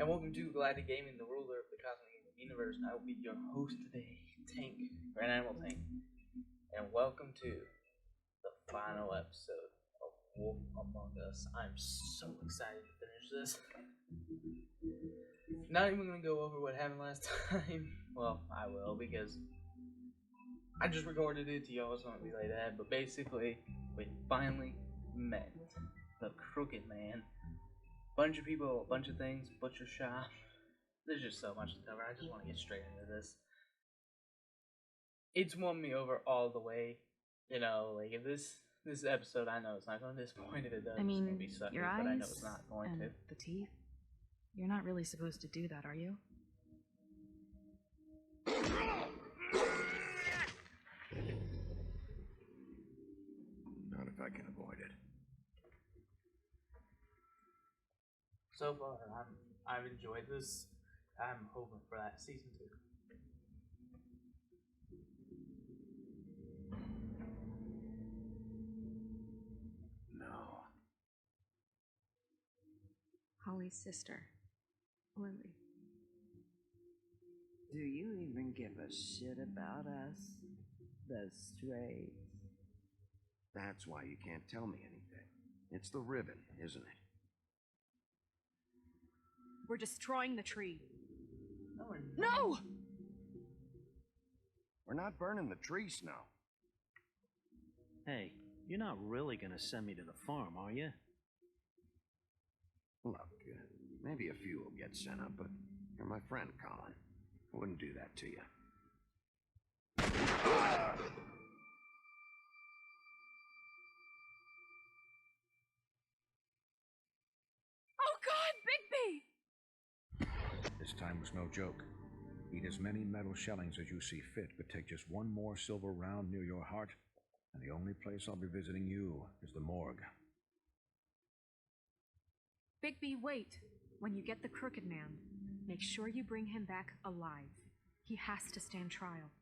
And welcome to Galactic Gaming, the ruler of the cosmic universe. And I will be your host today, Tank, Grand Animal Tank. And welcome to the final episode of Wolf Among Us. I'm so excited to finish this. Not even going to go over what happened last time. Well, I will, because I just recorded it to y'all, so it won't be like that. But basically, we finally met the Crooked Man. Bunch of people, a bunch of things, butcher shop. There's just so much to cover. I just want to get straight into this. It's won me over all the way. You know, like if this episode, I know it's not going to disappoint. If it does, I mean, it's going to be sucky, your eyes but I know it's not going and to. the teeth. You're not really supposed to do that, are you? Not if I can avoid it. So far, I've enjoyed this. I'm hoping for that season 2. No. Holly's sister, Lily. Do you even give a shit about us? The strays? That's why you can't tell me anything. It's the ribbon, isn't it? We're destroying the tree. No, we're not. No! We're not burning the tree, Snow. Hey, you're not really gonna send me to the farm, are you? Look, maybe a few will get sent up, but you're my friend, Colin. I wouldn't do that to you. Oh God, Bigby! This time was no joke. Eat as many metal shellings as you see fit, but take just one more silver round near your heart, and the only place I'll be visiting you is the morgue. Bigby, wait. When you get the Crooked Man, make sure you bring him back alive. He has to stand trial.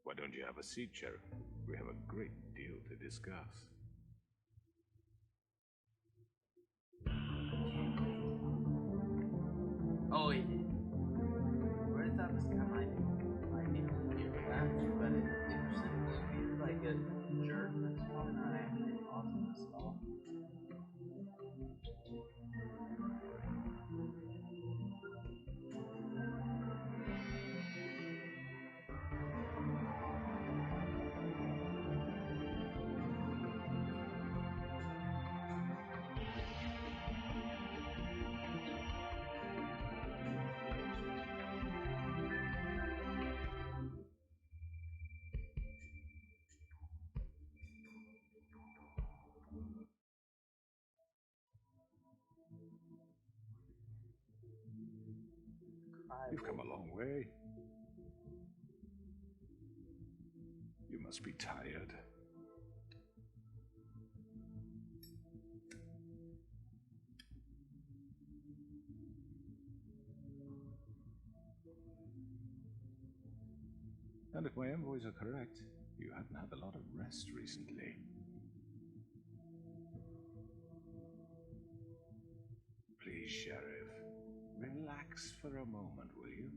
Why don't you have a seat, Sheriff? We have a great deal to discuss. Oh, yeah. Where I thought this guy might be weird match, but it was weird, like a jerk. That's probably not actually awesome at all. You've come a long way. You must be tired. And if my envoys are correct, you haven't had a lot of rest recently. Please, Sheriff, relax for a moment, will you?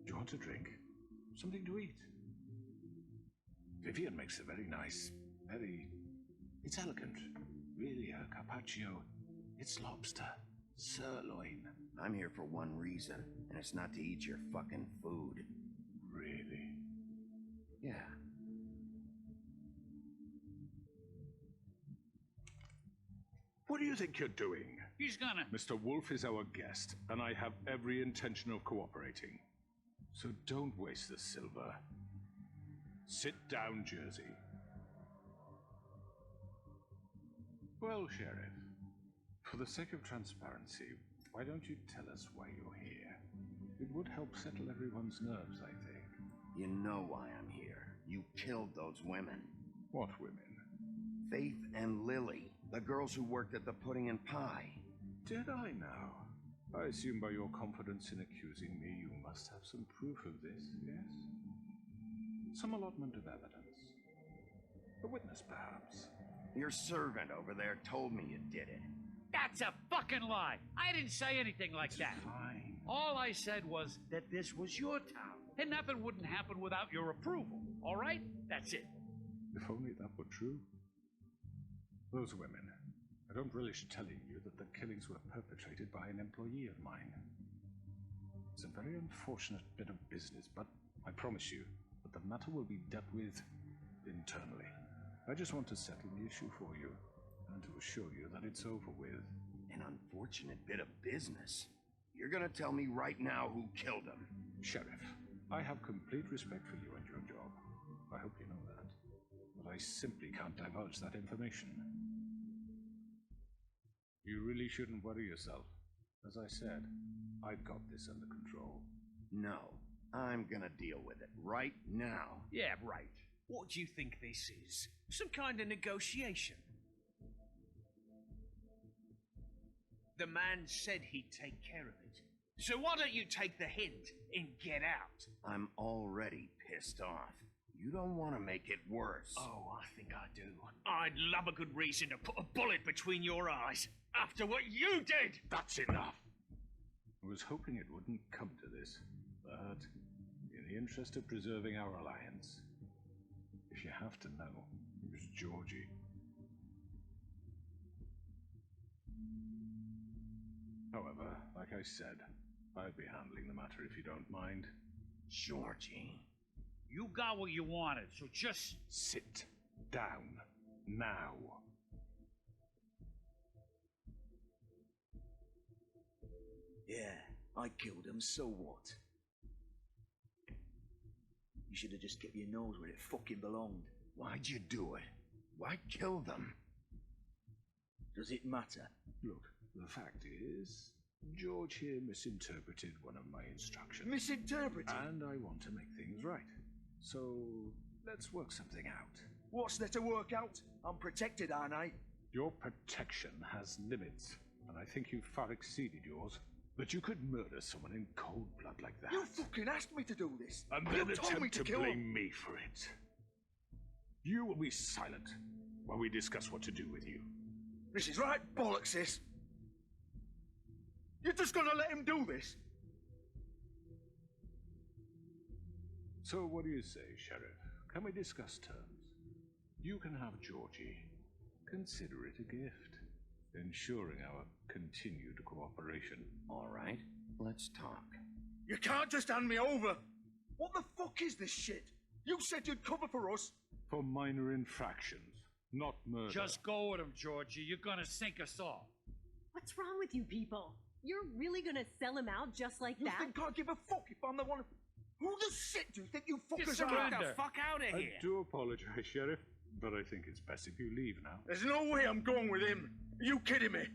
Do you want a drink? Something to eat? Vivian makes a very nice, it's elegant. Really, her carpaccio. It's lobster, sirloin. I'm here for one reason, and it's not to eat your fucking food. Really? Yeah. What do you think you're doing? He's gonna... Mr. Wolf is our guest, and I have every intention of cooperating. So don't waste the silver. Sit down, Jersey. Well, Sheriff, for the sake of transparency, why don't you tell us why you're here? It would help settle everyone's nerves, I think. You know why I'm here. You killed those women. What women? Faith and Lily, the girls who worked at the Pudding and Pie. Did I now? I assume by your confidence in accusing me, you must have some proof of this, yes? Some allotment of evidence. A witness, perhaps. Your servant over there told me you did it. That's a fucking lie. I didn't say anything like that. Fine. All I said was that this was your town, and nothing wouldn't happen without your approval. All right? That's it. If only that were true. Those women. I don't relish telling you that the killings were perpetrated by an employee of mine. It's a very unfortunate bit of business, but I promise you that the matter will be dealt with internally. I just want to settle the issue for you, and to assure you that it's over with. An unfortunate bit of business. You're gonna tell me right now who killed him. Sheriff, I have complete respect for you and your job. I hope you know that. But I simply can't divulge that information. You really shouldn't worry yourself. As I said, I've got this under control. No, I'm gonna deal with it right now. Yeah, right. What do you think this is? Some kind of negotiation? The man said he'd take care of it. So why don't you take the hint and get out? I'm already pissed off. You don't want to make it worse. Oh, I think I do. I'd love a good reason to put a bullet between your eyes after what you did. That's enough. I was hoping it wouldn't come to this, but in the interest of preserving our alliance, if you have to know, it was Georgie. However, like I said, I'll be handling the matter if you don't mind. Georgie. You got what you wanted, so just sit down now. Yeah, I killed him, so what? You should have just kept your nose where it fucking belonged. Why'd you do it? Why kill them? Does it matter? Look, the fact is, George here misinterpreted one of my instructions. Misinterpreted? And I want to make things right. So, let's work something out. What's there to work out? I'm protected, aren't I? Your protection has limits, and I think you've far exceeded yours. But you could murder someone in cold blood like that. You fucking asked me to do this. And you then told me attempt to to kill blame him. me for it. You will be silent while we discuss what to do with you. This is right bollocks, this. You're just gonna let him do this? So what do you say, Sheriff? Can we discuss terms? You can have Georgie. Consider it a gift, ensuring our continued cooperation. All right, let's talk. You can't just hand me over. What the fuck is this shit? You said you'd cover for us. For minor infractions, not murder. just go with him, Georgie. You're gonna sink us all. What's wrong with you people? You're really gonna sell him out just like You that? think I give a fuck if I'm the one? Who the shit do you think you fuckers Just are? surrender. Get the fuck out of I here. do apologize, Sheriff, but I think it's best if you leave now. There's no way I'm going with him. Are you kidding me?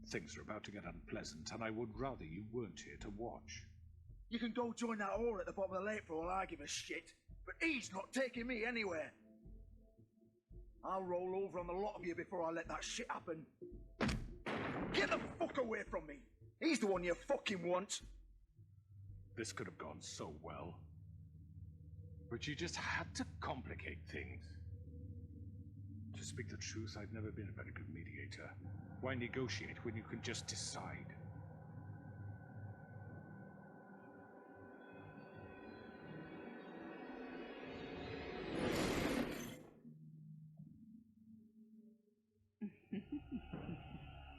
Things are about to get unpleasant, and I would rather you weren't here to watch. You can go join that hole at the bottom of the lake for all I give a shit. But he's not taking me anywhere. I'll roll over on the lot of you before I let that shit happen. Get the fuck away from me. He's the one you fucking want. This could have gone so well. But you just had to complicate things. To speak the truth, I've never been a very good mediator. Why negotiate when you can just decide?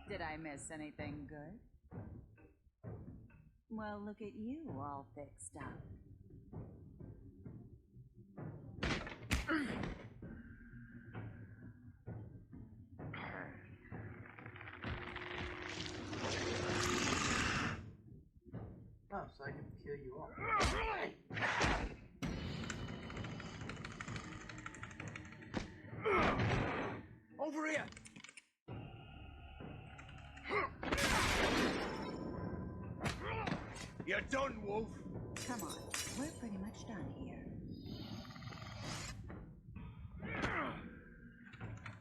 Did I miss anything good? Well, look at you, all fixed up. Oh, so I can kill you all. Over here. You're done, Wolf. Come on, we're pretty much done here.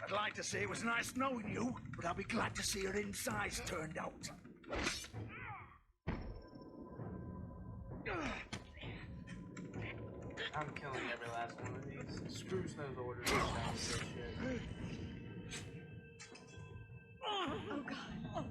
I'd like to say it was nice knowing you, but I'll be glad to see your insides turned out. I'm killing every last one of these. Screw Snow's orders. Shit. Oh god. Oh.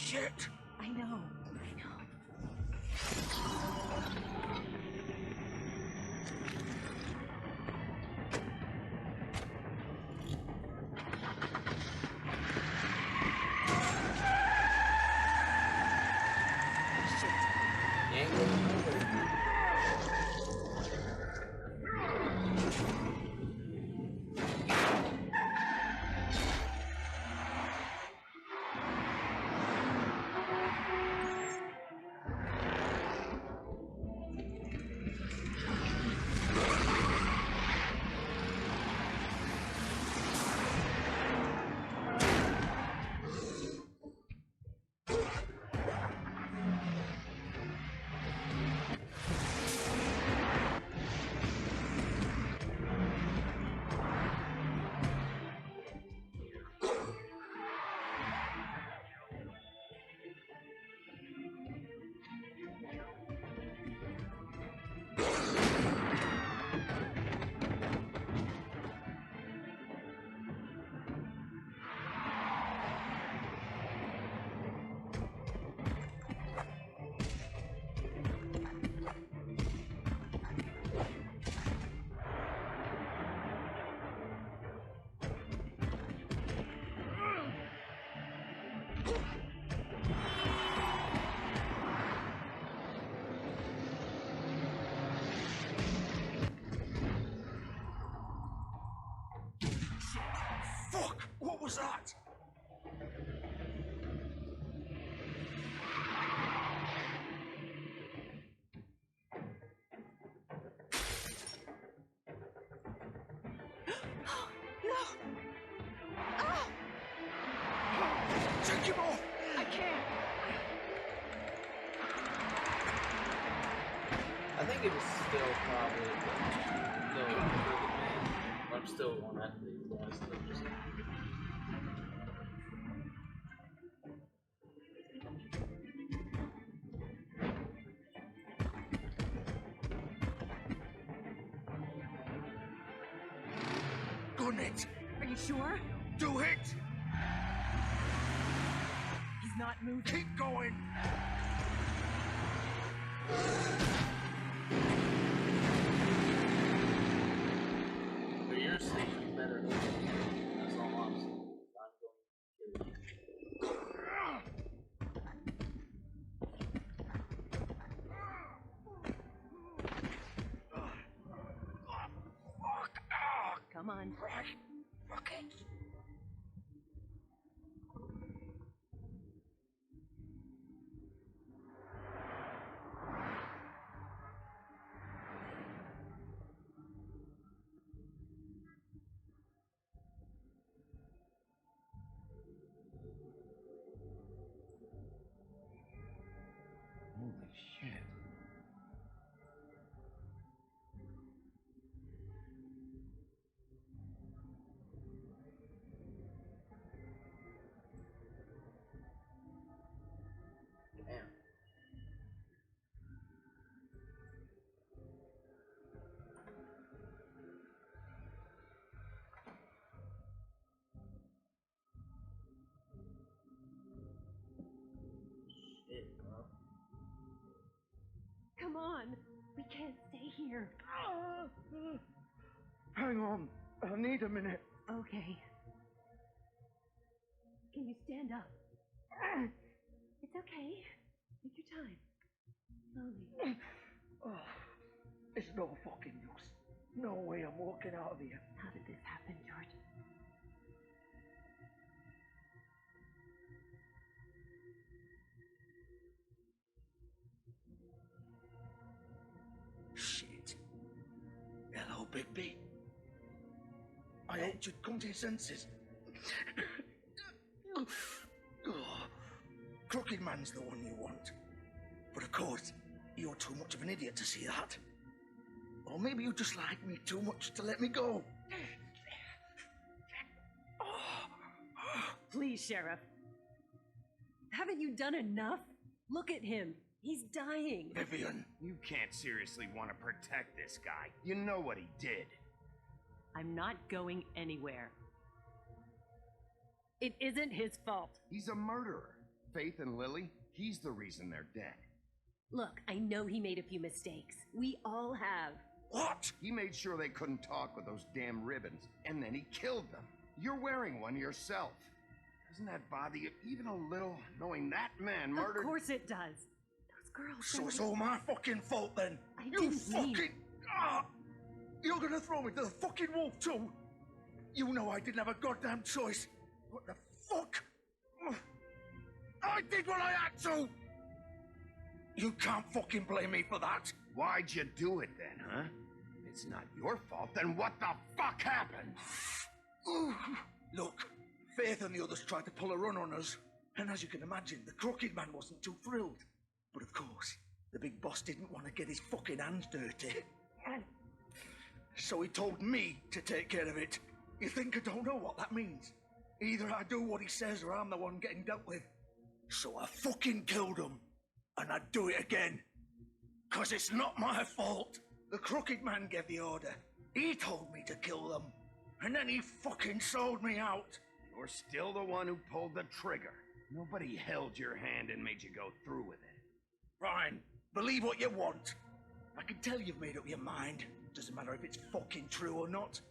Shit! I know. Fuck! What was that? Take him off! I can't. I think it was still probably the Crooked Man. I'm still going after these guys. So just... Gun it! Are you sure? Do it! He's not moving. Keep going! But you're safe better than me. That's all I'm saying. I'm going to kill you. Come on. Okay. Holy shit. Damn. Shit, bro. Come on. We can't stay here. Hang on. I need a minute. Okay. Can you stand up? It's okay. Take your time. Slowly. It's no fucking use. No way I'm walking out of here. How did this happen, George? Shit. Hello, Bigby. I hoped you'd come to your senses. Crooked Man's the one you want. But of course, you're too much of an idiot to see that. Or maybe you just like me too much to let me go. Please, Sheriff. Haven't you done enough? Look at him. He's dying. Vivian. You can't seriously want to protect this guy. You know what he did. I'm not going anywhere. It isn't his fault. He's a murderer. Faith and Lily, he's the reason they're dead. Look, I know he made a few mistakes. We all have. What? He made sure they couldn't talk with those damn ribbons, and then he killed them. You're wearing one yourself. Doesn't that bother you even a little, knowing that man murdered... Of course it does. Those girls... So it's all my fucking fault then? I You didn't fucking... mean- Ah! You're gonna throw me to the fucking wolf too? You know I didn't have a goddamn choice. What the fuck? I did what I had to! You can't fucking blame me for that. Why'd you do it then, huh? If it's not your fault, then what the fuck happened? Look, Faith and the others tried to pull a run on us. And as you can imagine, the Crooked Man wasn't too thrilled. But of course, the big boss didn't want to get his fucking hands dirty. So he told me to take care of it. You think I don't know what that means? Either I do what he says or I'm the one getting dealt with. So I fucking killed him. And I'd do it again. 'Cause it's not my fault. The Crooked Man gave the order. He told me to kill them. And then he fucking sold me out. You're still the one who pulled the trigger. Nobody held your hand and made you go through with it. Fine. Believe what you want. I can tell you've made up your mind. Doesn't matter if it's fucking true or not.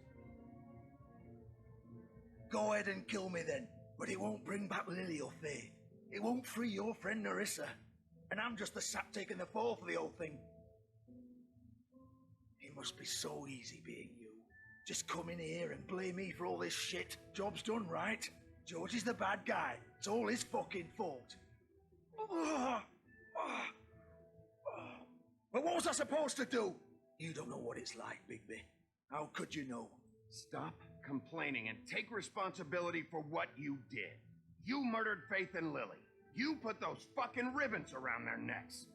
Go ahead and kill me then. But it won't bring back Lily or Faith. It won't free your friend Nerissa. And I'm just the sap taking the fall for the whole thing. It must be so easy being you. Just come in here and blame me for all this shit. Job's done, right? George is the bad guy. It's all his fucking fault. But what was I supposed to do? You don't know what it's like, Bigby. How could you know? Stop complaining and take responsibility for what you did. You murdered Faith and Lily. You put those fucking ribbons around their necks.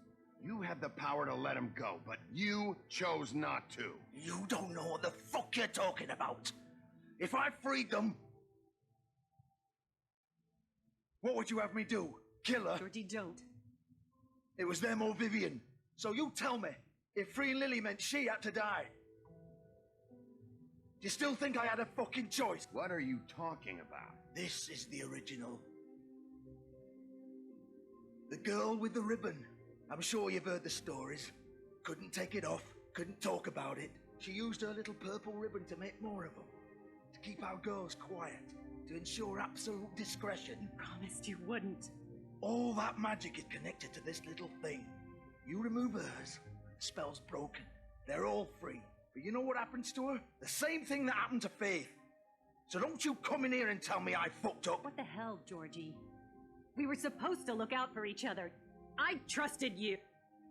You had the power to let them go, but you chose not to. You don't know what the fuck you're talking about. If I freed them... What would you have me do? Kill her? Georgie, don't. It was them or Vivian. So you tell me, if freeing Lily meant she had to die. Do you still think I had a fucking choice? What are you talking about? This is the original. The girl with the ribbon. I'm sure you've heard the stories. Couldn't take it off, couldn't talk about it. She used her little purple ribbon to make more of them. To keep our girls quiet. To ensure absolute discretion. You promised you wouldn't. All that magic is connected to this little thing. You remove hers, the spell's broken. They're all free. But you know what happens to her? The same thing that happened to Faith. So don't you come in here and tell me I fucked up. What the hell, Georgie? We were supposed to look out for each other. I trusted you.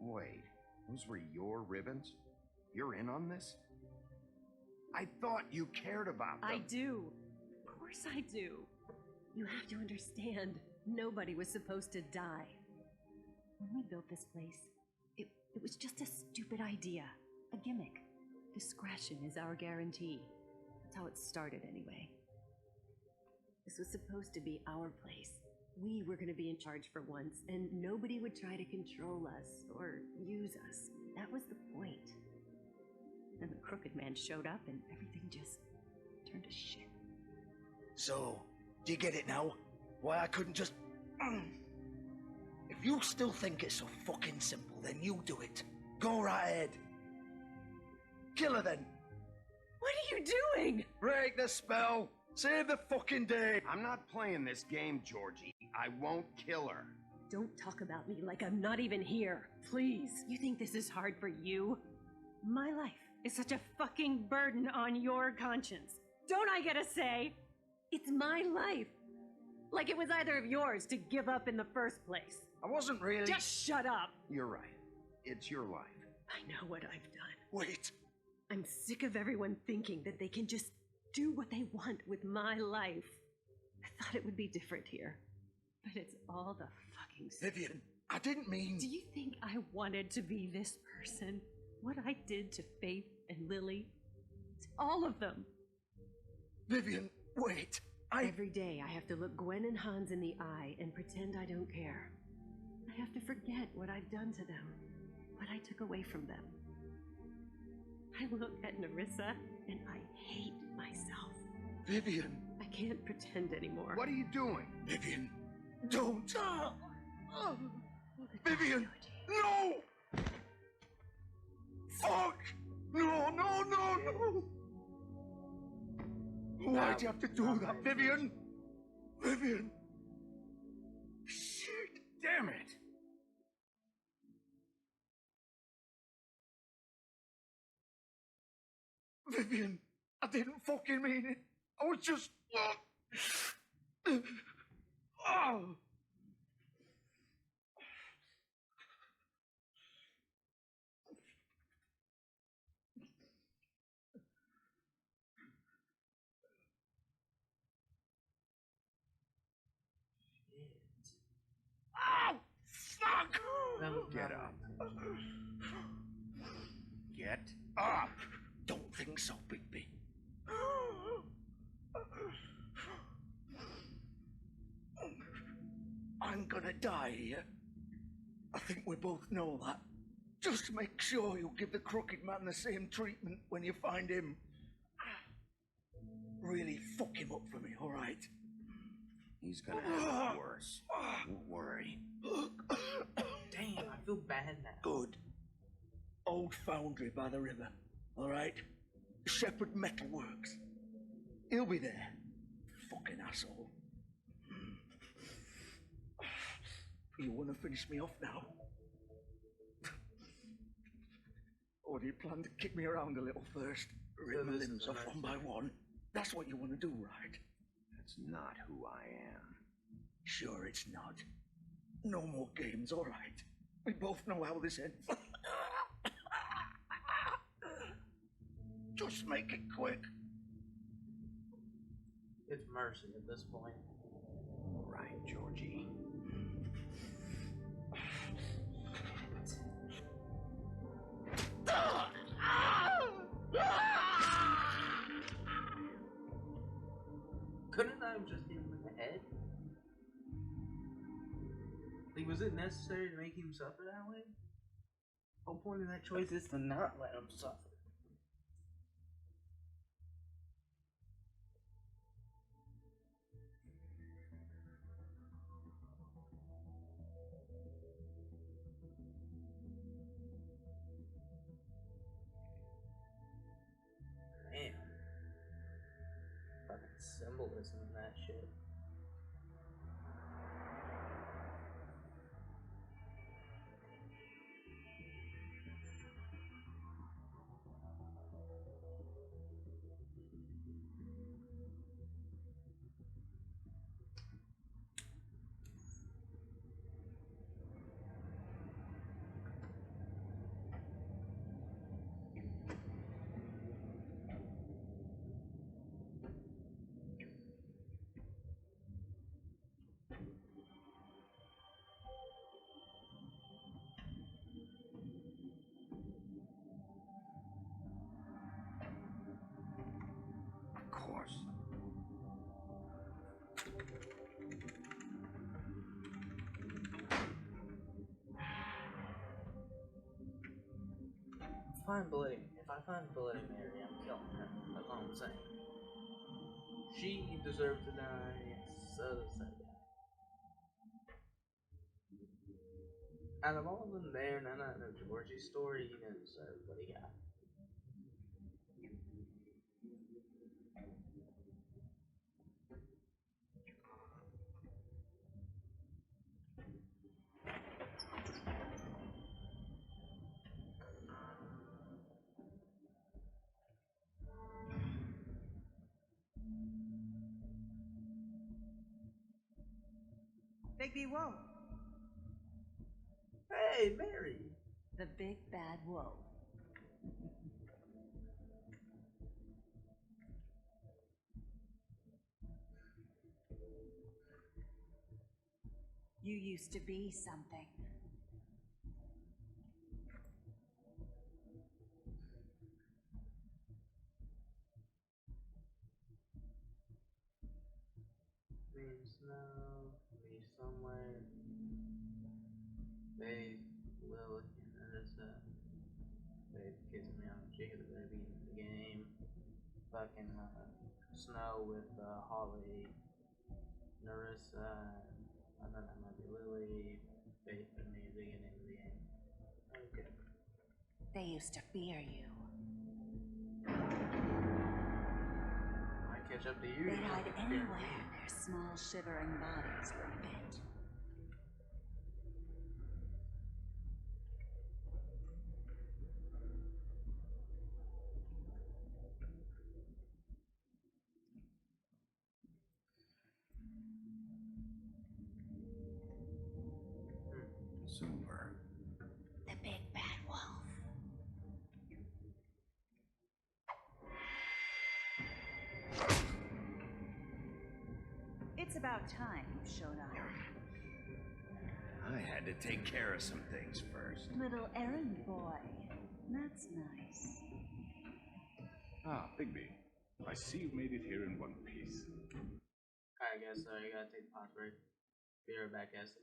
Wait, those were your ribbons? You're in on this? I thought you cared about them. I do. Of course I do. You have to understand, nobody was supposed to die. When we built this place, it was just a stupid idea. A gimmick. Discretion is our guarantee. That's how it started anyway. This was supposed to be our place. We were going to be in charge for once, and nobody would try to control us or use us. That was the point. Then the Crooked Man showed up, and everything just turned to shit. So, do you get it now? Why I couldn't just... If you still think it's so fucking simple, then you do it. Go right ahead. Kill her then. What are you doing? Break the spell. Save the fucking day. I'm not playing this game, Georgie. I won't kill her. Don't talk about me like I'm not even here. Please. You think this is hard for you? My life is such a fucking burden on your conscience. Don't I get a say? It's my life. Like it was either of yours to give up in the first place. I wasn't really... Just shut up. You're right. It's your life. I know what I've done. Wait. I'm sick of everyone thinking that they can just do what they want with my life. I thought it would be different here. But it's all the fucking stuff. Vivian, I didn't mean... Do you think I wanted to be this person? What I did to Faith and Lily? To all of them. Vivian, wait. Every day I have to look Gwen and Hans in the eye and pretend I don't care. I have to forget what I've done to them. What I took away from them. I look at Nerissa and I hate myself. Vivian. I can't pretend anymore. What are you doing? Vivian, don't. Vivian! No! Fuck! No, no, no, no! Why'd you have to do that, Vivian? Vivian! Shit! Damn it! Vivian, I didn't fucking mean it. I was just... Oh! Oh, fuck! Get up. Get up! Don't think so, Bigby. I'm gonna die here. I think we both know that. Just make sure you give the crooked man the same treatment when you find him. Really fuck him up for me, all right? He's gonna have it worse. Don't worry. Damn, I feel bad now. Good. Old foundry by the river, all right? Shepherd Metalworks. He'll be there. Fucking asshole. You want to finish me off now? Or do you plan to kick me around a little first? Rip my limbs off one by one? That's what you want to do, right? That's not who I am. Sure it's not. No more games, all right? We both know how this ends. Just make it quick. It's mercy at this point. All right, Georgie. Couldn't I have just hit him in the head? Like, was it necessary to make him suffer that way? The whole point of that choice is to not let him suffer. Damn. Fucking symbolism in that shit. Of course. If I find Bloody Mary, I'm killing her. That's all I'm saying. She deserves to die, so does that guy. Out of all of them there, none of the Georgie story, he didn't deserve what he got. Bigby, whoa. Hey, Mary! The big bad whoa. You used to be something. Leave snow, leave somewhere. Babe, Lilith, Narissa. Babe kissing me on the cheek at the very beginning of the game. Fucking Snow with Holly, Narissa, I don't know, that might be Lily, faith in music and in the game. Okay. They used to fear you. I catch up to you. They'd hide anywhere their small, shivering bodies would fit. Super. The big bad wolf. It's about time you showed up. I had to take care of some things first. Little errand boy. That's nice. Ah, Bigby. I see you made it here in one piece. I guess so. You gotta take the pause break. Be right back, guys.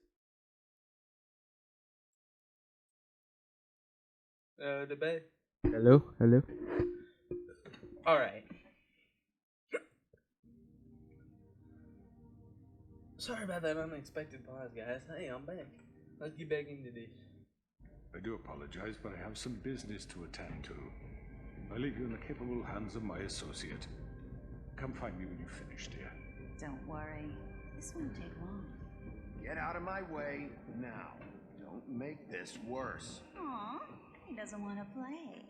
Debate. Hello? Hello? Alright. Sorry about that unexpected pause, guys. Hey, I'm back. Let's get back into this. I do apologize, but I have some business to attend to. I leave you in the capable hands of my associate. Come find me when you've finished, dear. Don't worry. This won't take long. Get out of my way now. Don't make this worse. Aw, he doesn't want to play.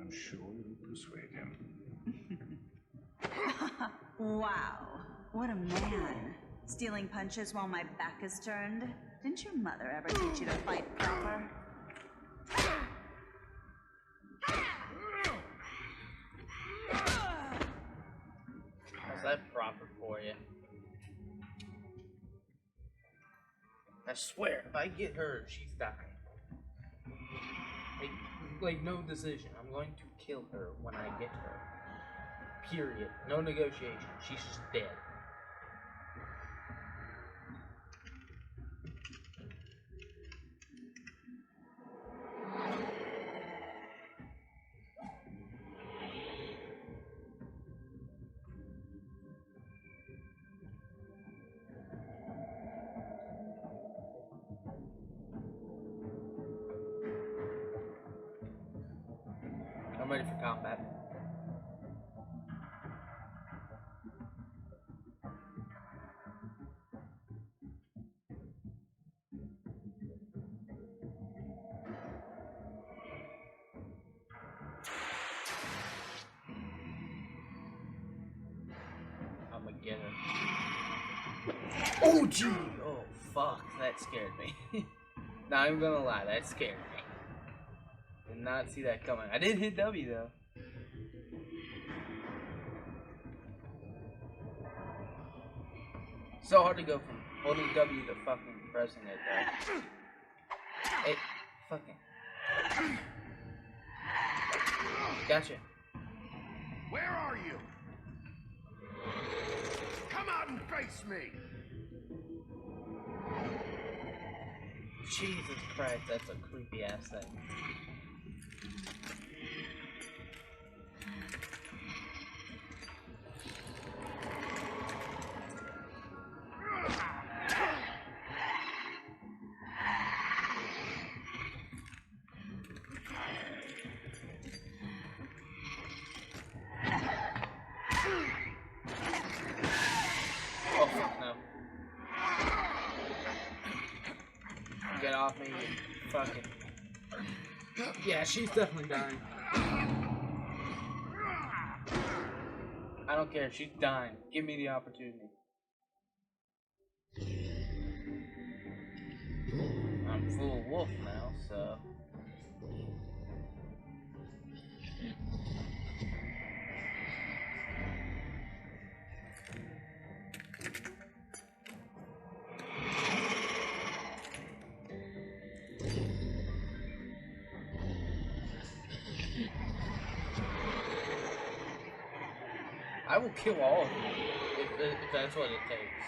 I'm sure you'll persuade him. Wow, what a man. Stealing punches while my back is turned? Didn't your mother ever teach you to fight proper? How's that proper for you? I swear, if I get her, she's dying. Like no decision. I'm going to kill her when I get her. Period. No negotiation. She's just dead. I'm ready for combat. I'm gonna get her. Oh, gee! Oh, fuck. That scared me. Not even gonna lie, that scared me. Did not see that coming. I did hit W though. So hard to go from holding W to fucking pressing it though. Hey, fucking. Gotcha. Where are you? Come out and face me! Jesus Christ, that's a creepy ass thing. Oh fuck no. Get off me, you fucking. Yeah, she's definitely dying. I don't care, she's dying. Give me the opportunity. I'm full wolf now, so. I will kill all of you if that's what it takes.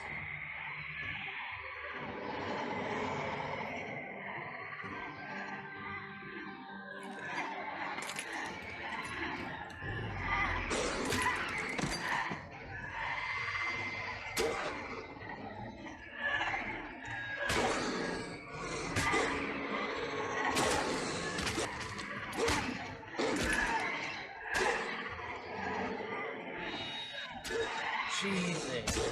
Jesus.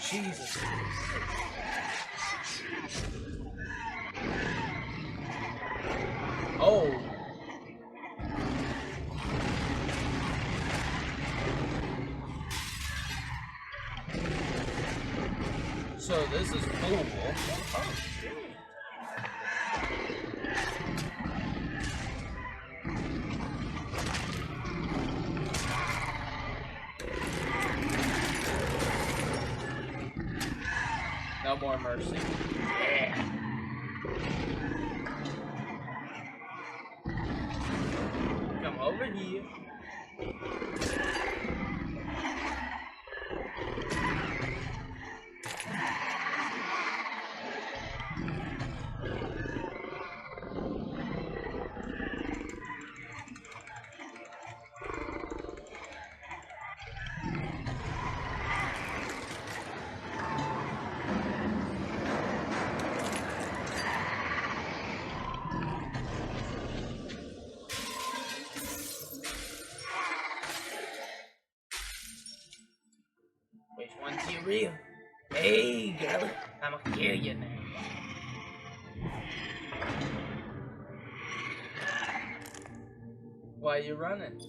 Jesus. Oh. So this is cool. Oh shit. No more mercy. Yeah. Come over here. Which one's you real? Hey, girl, I'ma kill you now. Why are you running?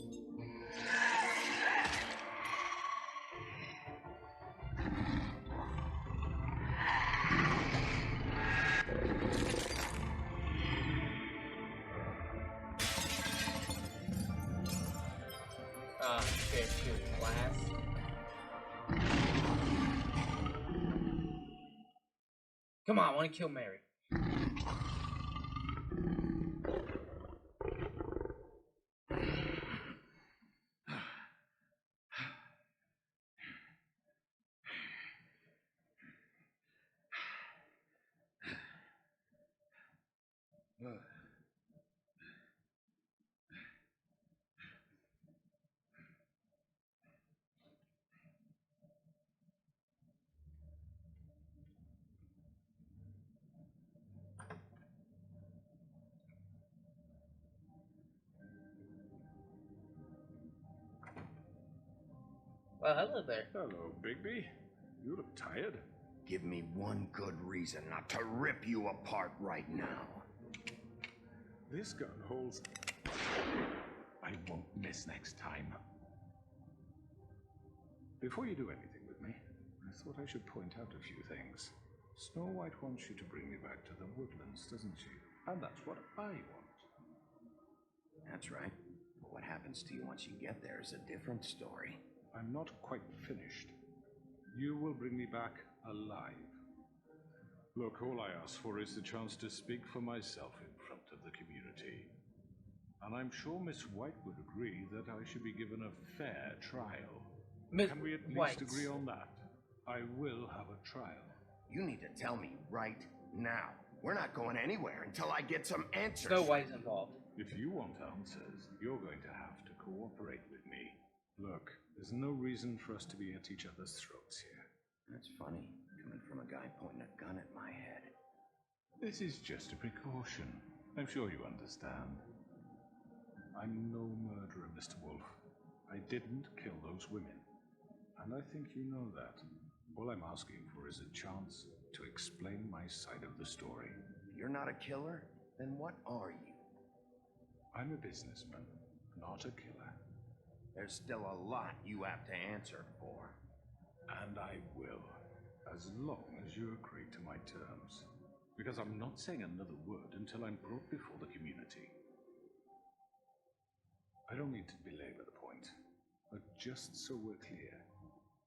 Ah, shit, shoot, glass. Come on, I want to kill Mary. Well, hello there. Hello, Bigby. You look tired. Give me one good reason not to rip you apart right now. This gun holds... I won't miss next time. Before you do anything with me, I thought I should point out a few things. Snow White wants you to bring me back to the woodlands, doesn't she? And that's what I want. That's right. But what happens to you once you get there is a different story. I'm not quite finished. You will bring me back alive. Look, all I ask for is the chance to speak for myself in front of the community. And I'm sure Miss White would agree that I should be given a fair trial. Can we at least agree on that? I will have a trial. You need to tell me right now. We're not going anywhere until I get some answers. Snow White's involved. If you want answers, you're going to have to cooperate with me. Look, there's no reason for us to be at each other's throats here. That's funny, coming from a guy pointing a gun at my head. This is just a precaution. I'm sure you understand. I'm no murderer, Mr. Wolf. I didn't kill those women. And I think you know that. All I'm asking for is a chance to explain my side of the story. If you're not a killer, then what are you? I'm a businessman, not a killer. There's still a lot you have to answer for. And I will, as long as you agree to my terms. Because I'm not saying another word until I'm brought before the community. I don't need to belabor the point, but just so we're clear,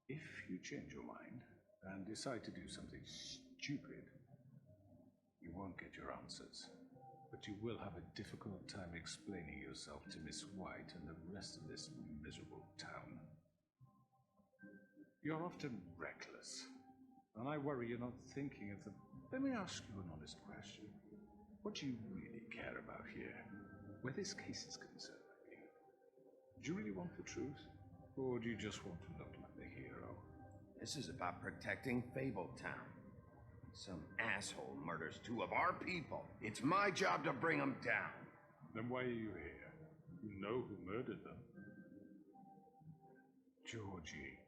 if you change your mind and decide to do something stupid, you won't get your answers. But you will have a difficult time explaining yourself to Miss White and the rest of this miserable town. You're often reckless, and I worry you're not thinking of the... Let me ask you an honest question. What do you really care about here? Where this case is concerned, I mean. Do you really want the truth? Or do you just want to look like the hero? This is about protecting Fabletown. Some asshole murders 2 of our people. It's my job to bring them down. Then why are you here? You know who murdered them. Georgie.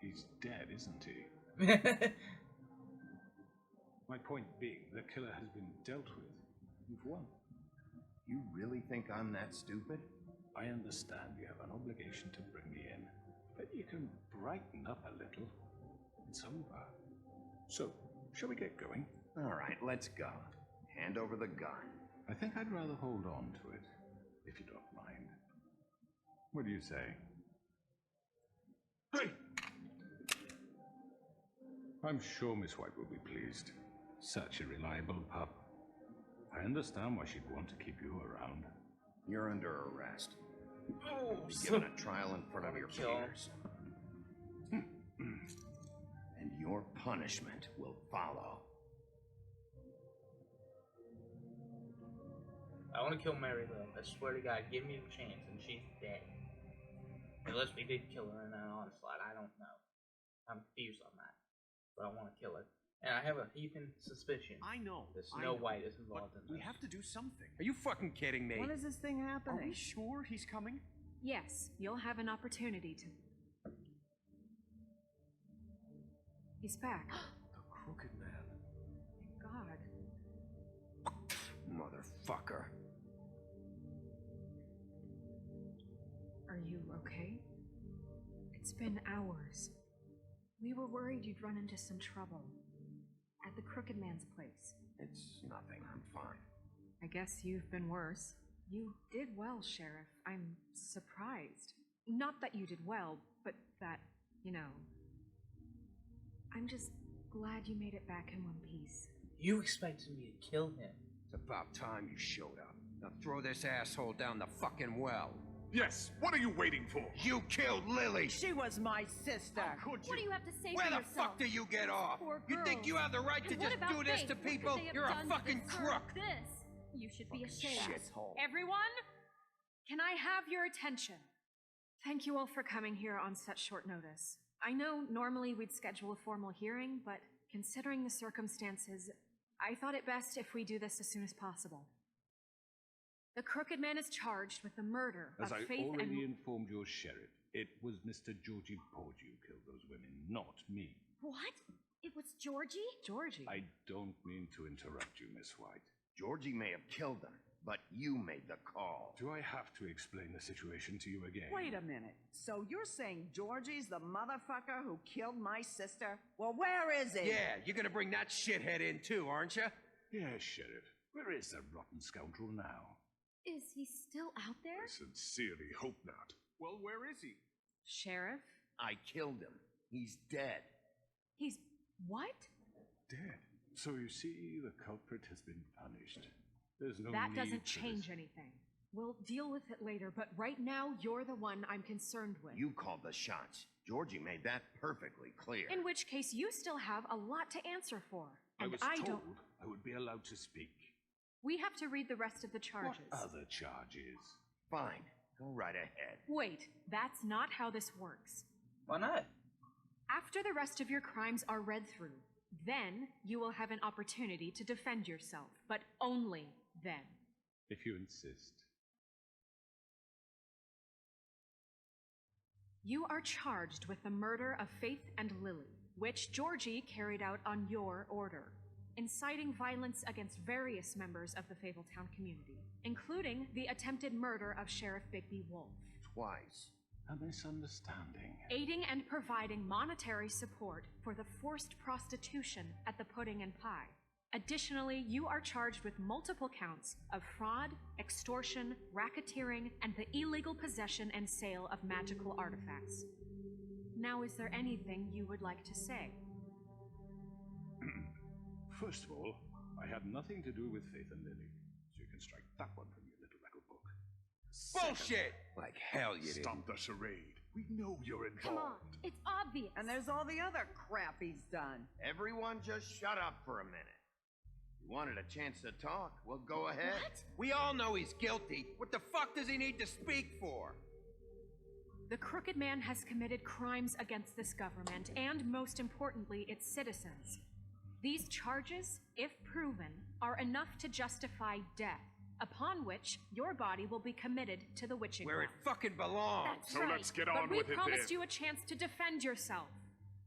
He's dead, isn't he? My point being, the killer has been dealt with. You've won. You really think I'm that stupid? I understand you have an obligation to bring me in, but you can brighten up a little. It's over. So, shall we get going? All right, let's go. Hand over the gun. I think I'd rather hold on to it, if you don't mind. What do you say? Hey! I'm sure Miss White will be pleased. Such a reliable pup. I understand why she'd want to keep you around. You're under arrest. Oh, You'll be given a trial in front of your peers. And your punishment will follow. I want to kill Mary Lou. I swear to God, give me the chance, and she's dead. Unless we did kill her in that onslaught, I don't know. I'm confused on that. But I want to kill her. And I have a heaping suspicion. I know. That Snow White is involved in We this. have to do something. Are you fucking kidding me? When is this thing happening? Are we sure he's coming? Yes, you'll have an opportunity to. He's back. The Crooked Man. God. Motherfucker. Are you okay? It's been hours. We were worried you'd run into some trouble. At the Crooked Man's place. It's nothing. I'm fine. I guess you've been worse. You did well, Sheriff. I'm surprised. Not that you did well, but that, you know. I'm just glad you made it back in one piece. You expected me to kill him. It's about time you showed up. Now throw this asshole down the fucking well. Yes, what are you waiting for? You killed Lily! She was my sister. Could you? What do you have to say Where for the yourself? fuck do you get off? Poor You think girls. you have the right to And what just about do this Faith? to What could people? they have You're a done to fucking deserve crook! This. You should be ashamed. Shithole. Everyone, can I have your attention? Thank you all for coming here on such short notice. I know normally we'd schedule a formal hearing, but considering the circumstances, I thought it best if we do this as soon as possible. The Crooked Man is charged with the murder As of I Faith already and... informed your sheriff, it was Mr. Georgie Porgy who killed those women, not me. What? It was Georgie? Georgie? I don't mean to interrupt you, Miss White. Georgie may have killed them, but you made the call. Do I have to explain the situation to you again? Wait a minute. So you're saying Georgie's the motherfucker who killed my sister? Well, where is he? Yeah, you're gonna bring that shithead in too, aren't you? Yes, Sheriff. Where is the rotten scoundrel now? Is he still out there? I sincerely hope not. Well, where is he? Sheriff? I killed him. He's dead. He's... what? Dead. So you see, the culprit has been punished. There's no That need doesn't for change this. anything. We'll deal with it later, but right now, you're the one I'm concerned with. You called the shots. Georgie made that perfectly clear. In which case, you still have a lot to answer for. And I was I told don't... I would be allowed to speak. We have to read the rest of the charges. What other charges? Fine. Go right ahead. Wait, that's not how this works. Why not? After the rest of your crimes are read through, then you will have an opportunity to defend yourself, but only then. If you insist. You are charged with the murder of Faith and Lily, which Georgie carried out on your order, inciting violence against various members of the Fabletown community, including the attempted murder of Sheriff Bigby Wolf. Twice. A misunderstanding. Aiding and providing monetary support for the forced prostitution at the Pudding and Pie. Additionally, you are charged with multiple counts of fraud, extortion, racketeering, and the illegal possession and sale of magical artifacts. Now, is there anything you would like to say? First of all, I had nothing to do with Faith and Lily, so you can strike that one from your little record book. Bullshit! Like hell you Stop the charade. We know you're involved. Come on, it's obvious. And there's all the other crap he's done. Everyone just shut up for a minute. You wanted a chance to talk? Well, go ahead. What? We all know he's guilty. What the fuck does he need to speak for? The Crooked Man has committed crimes against this government and, most importantly, its citizens. These charges, if proven, are enough to justify death, upon which your body will be committed to the witching Where it well. fucking belongs. That's So right. let's get on but we with it promised then. you a chance to defend yourself,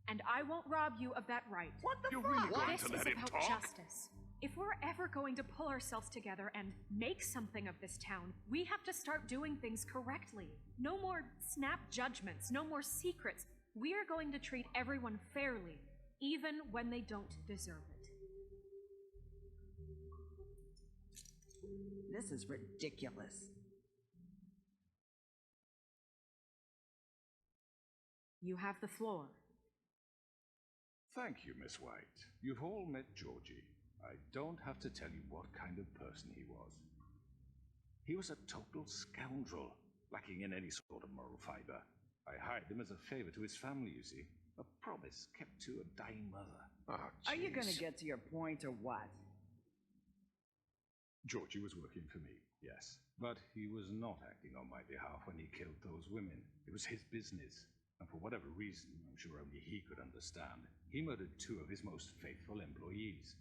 and I won't rob you of that right. What the You're fuck? really going This to let is him about talk? justice. If we're ever going to pull ourselves together and make something of this town, we have to start doing things correctly. No more snap judgments, no more secrets. We are going to treat everyone fairly, even when they don't deserve it. This is ridiculous. You have the floor. Thank you, Miss White. You've all met Georgie. I don't have to tell you what kind of person he was. He was a total scoundrel, lacking in any sort of moral fiber. I hired him as a favor to his family, you see. A promise kept to a dying mother. Oh, Are you gonna jeez. get to your point or what? Georgie was working for me, yes. But he was not acting on my behalf when he killed those women. It was his business. And for whatever reason, I'm sure only he could understand, he murdered 2 of his most faithful employees.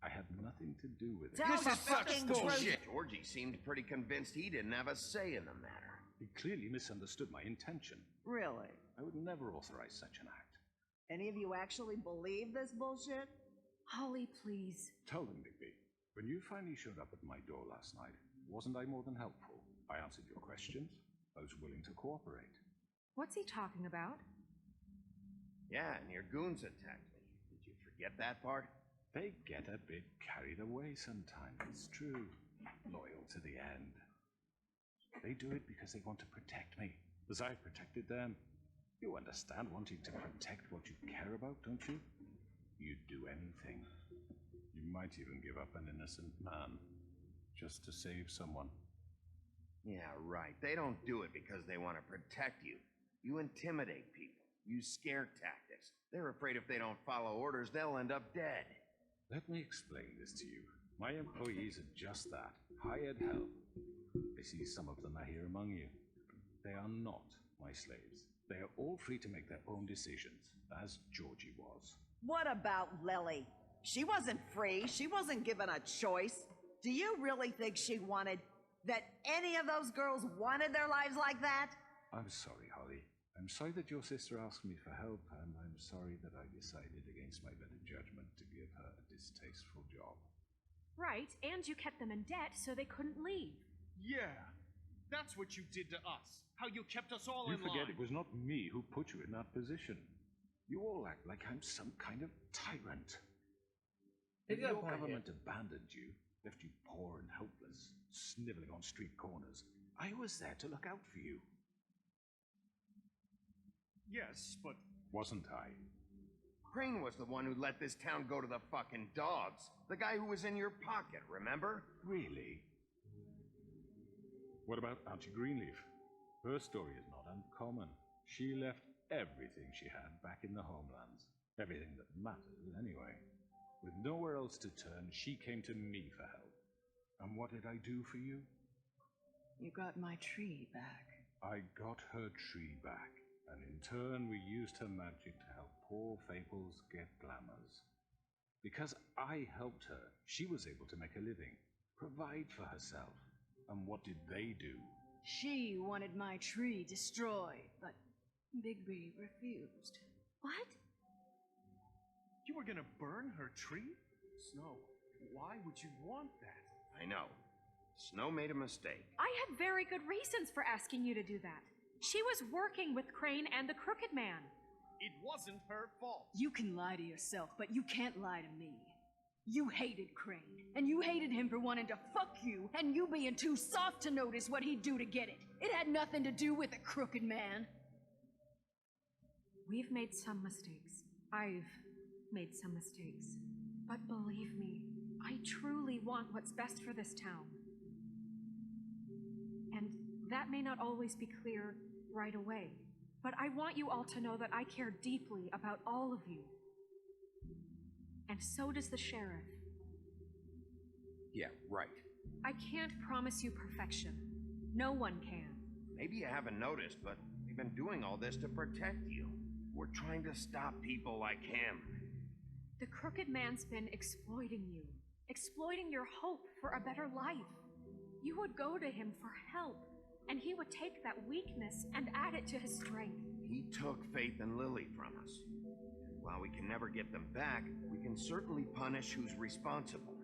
I had nothing to do with it. Tell This the is such fucking bullshit. truth. Georgie seemed pretty convinced he didn't have a say in the matter. He clearly misunderstood my intention. Really? I would never authorize such an act. Any of you actually believe this bullshit? Holly, please. Tell them, Digby, when you finally showed up at my door last night, wasn't I more than helpful? I answered your questions. I was willing to cooperate. What's he talking about? Yeah, and your goons attacked me. Did you forget that part? They get a bit carried away sometimes, it's true. Loyal to the end. They do it because they want to protect me, as I protected them. You understand wanting to protect what you care about, don't you? You'd do anything. You might even give up an innocent man, just to save someone. Yeah, right. They don't do it because they want to protect you. You intimidate people. Use scare tactics. They're afraid if they don't follow orders, they'll end up dead. Let me explain this to you. My employees are just that, hired help. I see some of them are here among you. They are not my slaves. They are all free to make their own decisions, as Georgie was. What about Lily? She wasn't free. She wasn't given a choice. Do you really think she wanted that any of those girls wanted their lives like that? I'm sorry, Holly. I'm sorry that your sister asked me for help, and I'm sorry that I decided against my better judgment to give her a distasteful job. Right, and you kept them in debt so they couldn't leave. Yeah, that's what you did to us. How you kept us all You in forget line. it was not me who put you in that position. You all act like I'm some kind of tyrant. He's If got a your point government abandoned you, left you poor and helpless, sniveling on street corners, I was there to look out for you. Yes, but Wasn't I? Crane was the one who let this town go to the fucking dogs. The guy who was in your pocket, remember? Really? What about Auntie Greenleaf? Her story is not uncommon. She left everything she had back in the homelands. Everything that mattered, anyway. With nowhere else to turn, she came to me for help. And what did I do for you? You got my tree back. I got her tree back, and in turn we used her magic to help poor Fables get glamours. Because I helped her, she was able to make a living, provide for herself. And what did they do? She wanted my tree destroyed, but Bigby refused. What? you were gonna burn her tree? Snow, why would you want that? I know. Snow made a mistake. I had very good reasons for asking you to do that. She was working with Crane and the Crooked Man. It wasn't her fault. You can lie to yourself, but you can't lie to me. You hated Crane, and you hated him for wanting to fuck you, and you being too soft to notice what he'd do to get it. It had nothing to do with the Crooked Man. We've made some mistakes. I've made some mistakes. But believe me, I truly want what's best for this town. And that may not always be clear right away, but I want you all to know that I care deeply about all of you. And so does the sheriff. Yeah, right. I can't promise you perfection. No one can. Maybe you haven't noticed, but we've been doing all this to protect you. We're trying to stop people like him. The Crooked Man's been exploiting you, exploiting your hope for a better life. You would go to him for help, and he would take that weakness and add it to his strength. He took Faith and Lily from us. And while we can never get them back, we can certainly punish who's responsible.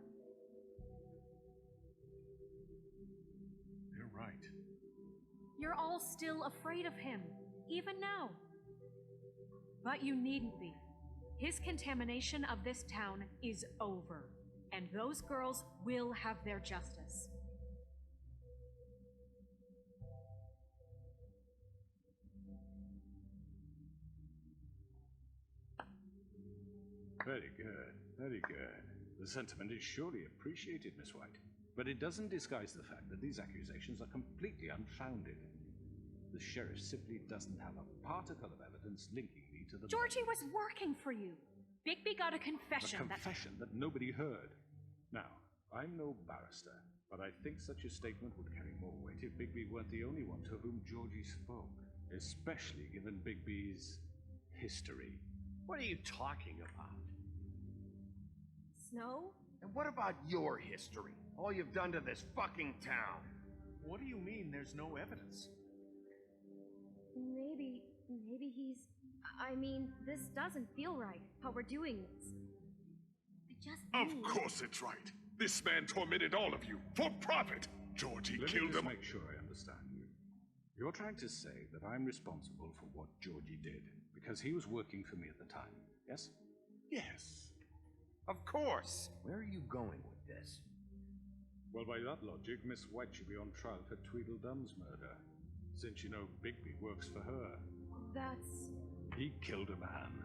You're right. You're all still afraid of him, even now. But you needn't be. His contamination of this town is over, and those girls will have their justice. Very good, very good. The sentiment is surely appreciated, Miss White. But it doesn't disguise the fact that these accusations are completely unfounded. The sheriff simply doesn't have a particle of evidence linking me to the... Georgie was working for you. Bigby got a confession A confession that nobody heard. Now, I'm no barrister, but I think such a statement would carry more weight if Bigby weren't the only one to whom Georgie spoke, especially given Bigby's history. What are you talking about? Snow? And what about your history? All you've done to this fucking town. What do you mean there's no evidence? Maybe he's... I mean, this doesn't feel right, how we're doing this. I just Of course it's right. This man tormented all of you, for profit. Georgie killed him. Make sure I understand you. You're trying to say that I'm responsible for what Georgie did, because he was working for me at the time, yes? Yes. Of course. Where are you going with this? Well, by that logic, Miss White should be on trial for Tweedledum's murder, since you know Bigby works for her. That's... He killed a man.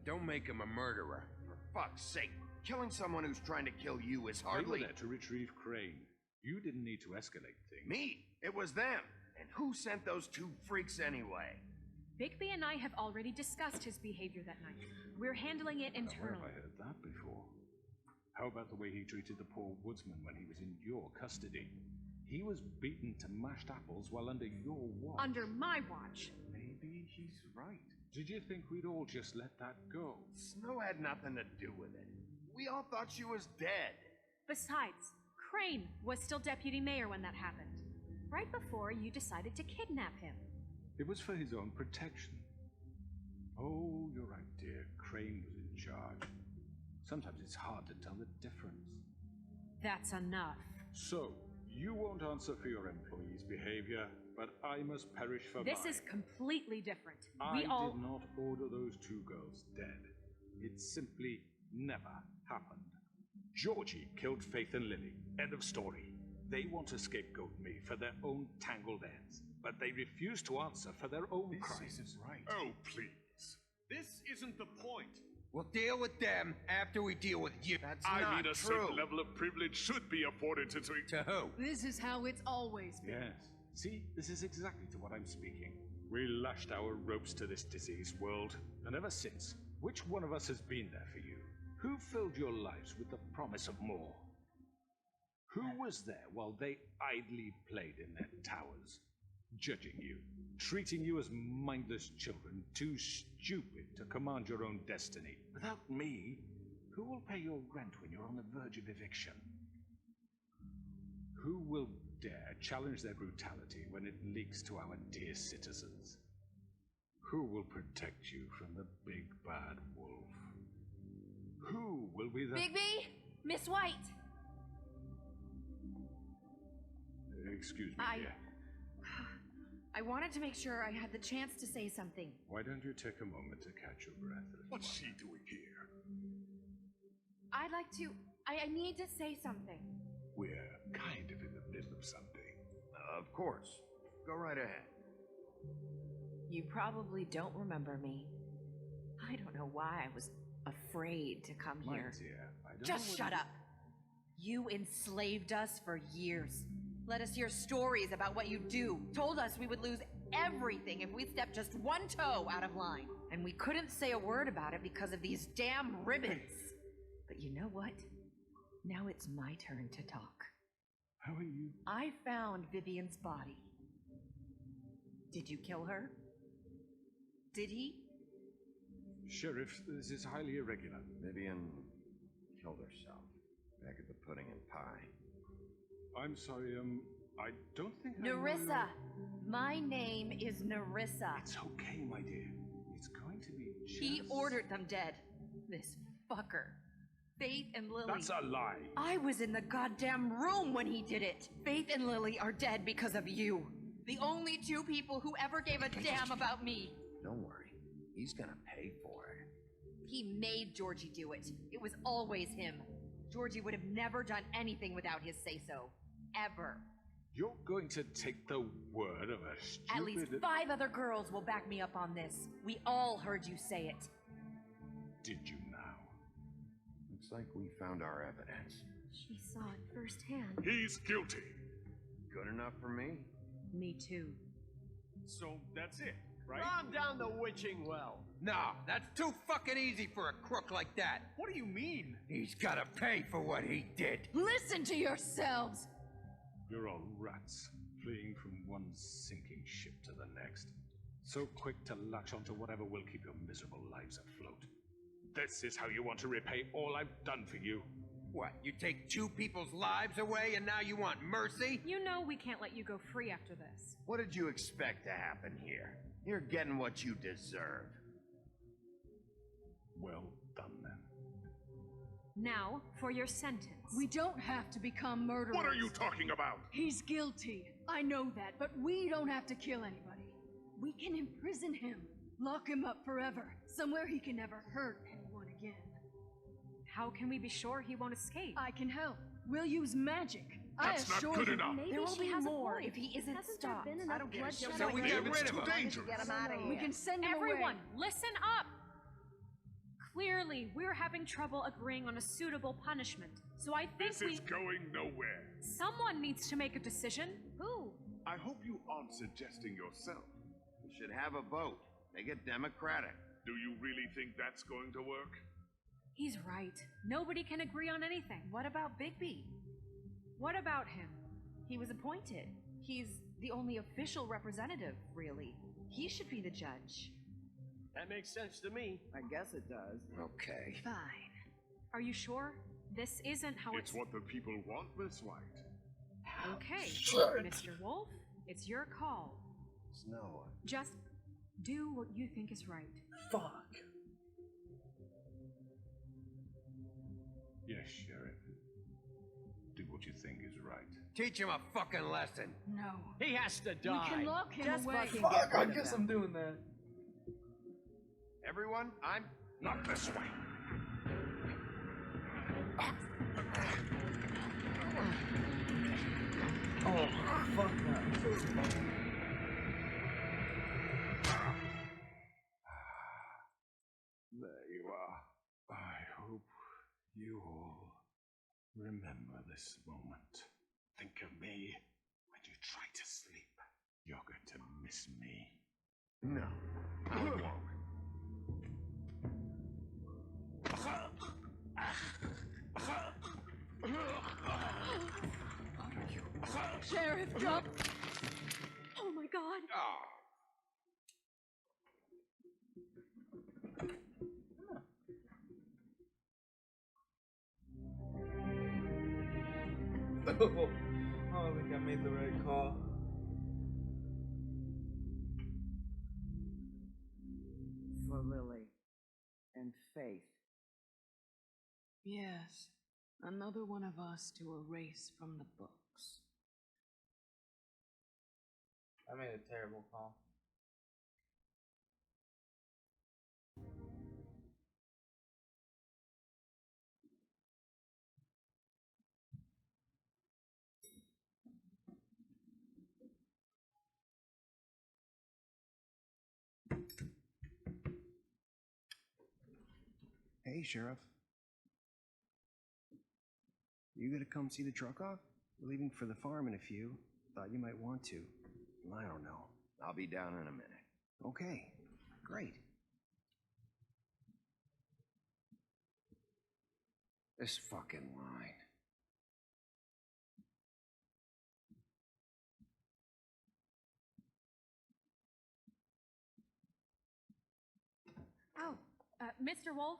Don't make him a murderer. For fuck's sake. Killing someone who's trying to kill you is hardly... They were there to retrieve Crane. You didn't need to escalate things. Me? It was them. And who sent those two freaks anyway? Bigby and I have already discussed his behavior that night. We're handling it internally. Where have I heard that before? How about the way he treated the poor woodsman when he was in your custody? He was beaten to mashed apples while under your watch. Under my watch. Maybe he's right. Did you think we'd all just let that go? Snow had nothing to do with it. We all thought she was dead. Besides, Crane was still deputy mayor when that happened. Right before you decided to kidnap him. It was for his own protection. Oh, you're right, dear. Crane was in charge. Sometimes it's hard to tell the difference. That's enough. So, you won't answer for your employees' behavior, but I must perish for This mine. is completely different. I We all... did not order those two girls dead. It simply never happened. Georgie killed Faith and Lily. End of story. They want to scapegoat me for their own tangled ends, but they refuse to answer for their own crimes. This isn't right. Oh, please. This isn't the point. We'll deal with them after we deal with you. That's I not mean, a true. certain level of privilege should be afforded to... To who? This is how it's always been. Yes. See, this is exactly to what I'm speaking. We lashed our ropes to this diseased world, and ever since, which one of us has been there for you? Who filled your lives with the promise of more? Who was there while they idly played in their towers, judging you, treating you as mindless children, too stupid to command your own destiny? Without me, who will pay your rent when you're on the verge of eviction? Who will dare challenge their brutality when it leaks to our dear citizens? Who will protect you from the big bad wolf? Who will be the... Bigby! Miss White! Excuse me, dear. I wanted to make sure I had the chance to say something. Why don't you take a moment to catch your breath? What's she doing here? I'd like to... I need to say something. We're kind of in the middle of something. Of course. Go right ahead. You probably don't remember me. I don't know why I was afraid to come My here. dear, I don't Just know shut up. You enslaved us for years. Let us hear stories about what you do. Told us we would lose everything if we stepped just one toe out of line. And we couldn't say a word about it because of these damn ribbons. But you know what? Now it's my turn to talk. How are you? I found Vivian's body. Did you kill her? Did he? Sheriff, this is highly irregular. Vivian killed herself back at the pudding and pie. I'm sorry, I don't think I know Nerissa! your- My name is Nerissa. It's okay, my dear. It's going to be just... He ordered them dead. This fucker. Faith and Lily. That's a lie. I was in the goddamn room when he did it. Faith and Lily are dead because of you. The only two people who ever gave a damn about me. Don't worry. He's gonna pay for it. He made Georgie do it. It was always him. Georgie would have never done anything without his say-so. Ever. You're going to take the word of a stupid... At least 5 other girls will back me up on this. We all heard you say it. Did you now? Looks like we found our evidence. She saw it firsthand. He's guilty. Good enough for me. Me too. So that's it, right? Calm down the witching well. No, that's too fucking easy for a crook like that. What do you mean? He's gotta pay for what he did. Listen to yourselves! You're all rats, fleeing from one sinking ship to the next. So quick to latch onto whatever will keep your miserable lives afloat. This is how you want to repay all I've done for you. What, you take 2 people's lives away and now you want mercy? You know we can't let you go free after this. What did you expect to happen here? You're getting what you deserve. Well done, then. Now, for your sentence. We don't have to become murderers. What are you talking about? He's guilty. I know that, but we don't have to kill anybody. We can imprison him. Lock him up forever. Somewhere he can never hurt anyone again. How can we be sure he won't escape? I can help. We'll use magic. That's I not assure good you. enough. Maybe There will she be has more a point. if he isn't Hasn't stopped. there been enough don't care. bloodshed So we like get this? rid of him. dangerous. Get him out of here. We can send him Everyone, away. listen up! Clearly, we're having trouble agreeing on a suitable punishment. So I think This is going nowhere. someone needs to make a decision. Who? I hope you aren't suggesting yourself. We should have a vote. Make it democratic. Do you really think that's going to work? He's right. Nobody can agree on anything. What about Bigby? What about him? He was appointed. He's the only official representative, really. He should be the judge. That makes sense to me. I guess it does. Okay. Fine. Are you sure? This isn't how It's what the people want, Miss White. Okay, Absurd. Mr. Wolf, it's your call. Snow. Just do what you think is right. Fuck. Yes, Sheriff. Do what you think is right. Teach him a fucking lesson. No. He has to We die. can lock him Just away. fucking Fuck, get I rid of guess him. I'm doing that. Everyone, I'm Not this way. Oh, fuck that. There you are. I hope you all remember this moment. Think of me when you try to sleep. You're going to miss me. no. I won't. Sheriff, drop. Oh my god. I don't think I made the right call. For Lily and Faith. Yes, another one of us to erase from the books. I made a terrible call. Hey, Sheriff. You gonna come see the truck off? We're leaving for the farm in a few. Thought you might want to. I don't know. I'll be down in a minute. Okay, great. This fucking line. Mr. Wolf,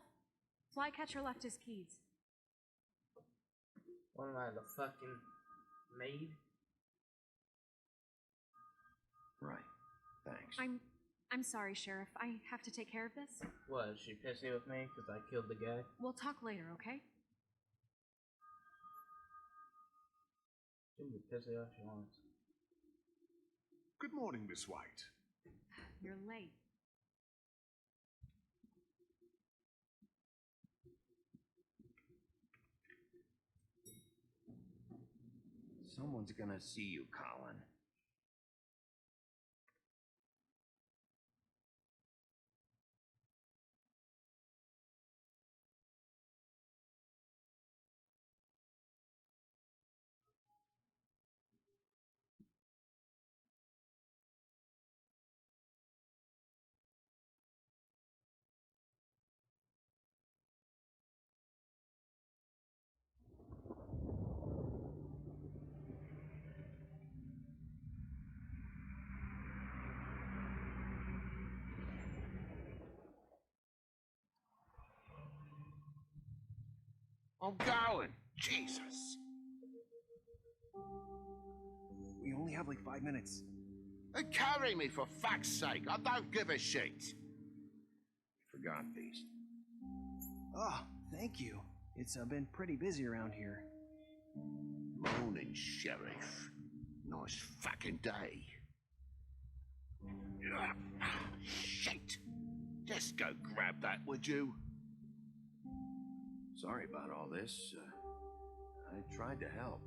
Flycatcher left his keys. What am I, the fucking maid? Right. Thanks. I'm sorry, Sheriff. I have to take care of this. What, is she pissy with me because I killed the guy? We'll talk later, okay? She can be pissy all she wants. Good morning, Miss White. You're late. Someone's gonna see you, Colin. I'm going. Jesus. We only have like 5 minutes. Then carry me for fuck's sake. I don't give a shit. Forgot these. Oh, thank you. It's been pretty busy around here. Morning, Sheriff. Nice fucking day. Shit. Just go grab that, would you? Sorry about all this. I tried to help.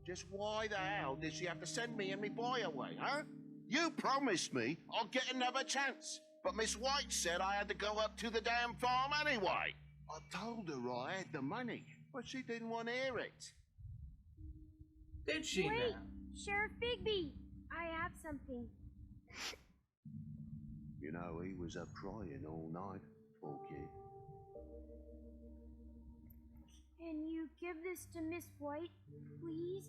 Just why the hell did she have to send me and me boy away, huh? You promised me I'll get another chance, but Miss White said I had to go up to the damn farm anyway. I told her I had the money, but she didn't want to hear it. Did she Wait, now? Sheriff Bigby, I have something. You know, he was up crying all night, poor kid. Can you give this to Miss White, please?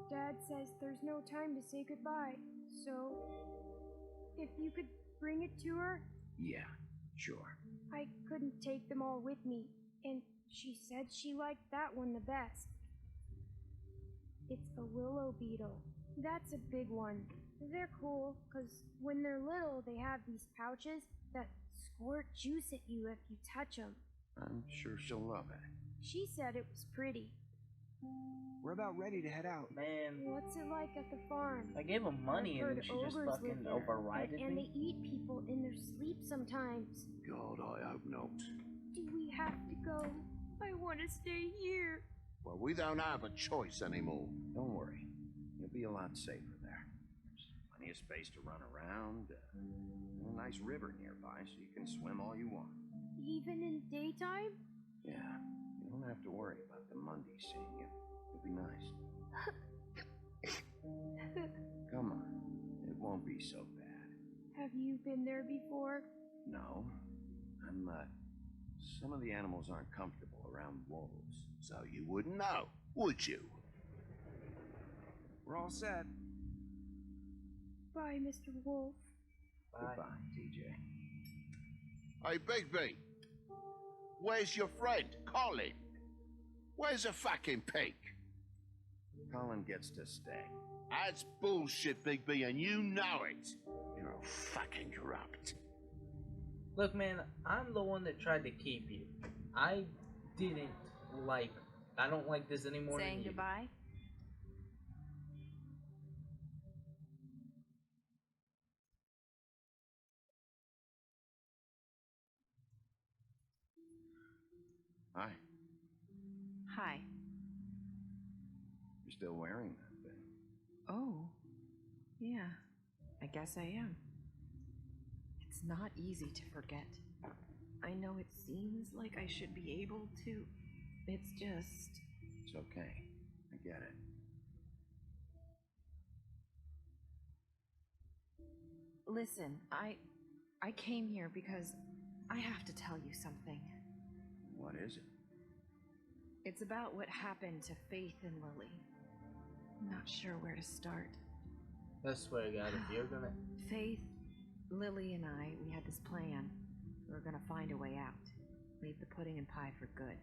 Dad says there's no time to say goodbye, so if you could bring it to her? Yeah, sure. I couldn't take them all with me, and she said she liked that one the best. It's a willow beetle. That's a big one. They're cool, because when they're little, they have these pouches that squirt juice at you if you touch them. I'm sure she'll love it. She said it was pretty. We're about ready to head out. Man, What's it like at the farm? I gave them money I've and heard then she just ogres fucking live there, overrided and me. they eat people in their sleep sometimes. God, I hope not. Do we have to go? I want to stay here. Well, we don't have a choice anymore. Don't worry. You'll be a lot safer there. There's plenty of space to run around. A nice river nearby, so you can swim all you want. Even in daytime? Yeah, you don't have to worry about the Mundy seeing you. It'll be nice. Come on. It won't be so bad. Have you been there before? No. Some of the animals aren't comfortable around wolves. So you wouldn't know, would you? We're all set. Bye, Mr. Wolf. Goodbye, TJ. Hey, Bigby. Where's your friend, Colin? Where's the fucking pig? Colin gets to stay. That's bullshit, Bigby, and you know it. You're a fucking corrupt. Look, man, I'm the one that tried to keep you. I didn't like. I don't like this anymore. Saying goodbye? Hi. Hi. You're still wearing that thing. Oh, yeah, I guess I am. It's not easy to forget. I know it seems like I should be able to. It's just... It's okay. I get it. Listen, I came here because I have to tell you something. What is it? It's about what happened to Faith and Lily. I'm not sure where to start. I swear to God, if you're gonna... Faith, Lily, and I, we had this plan. we were gonna find a way out. Leave the pudding and pie for good.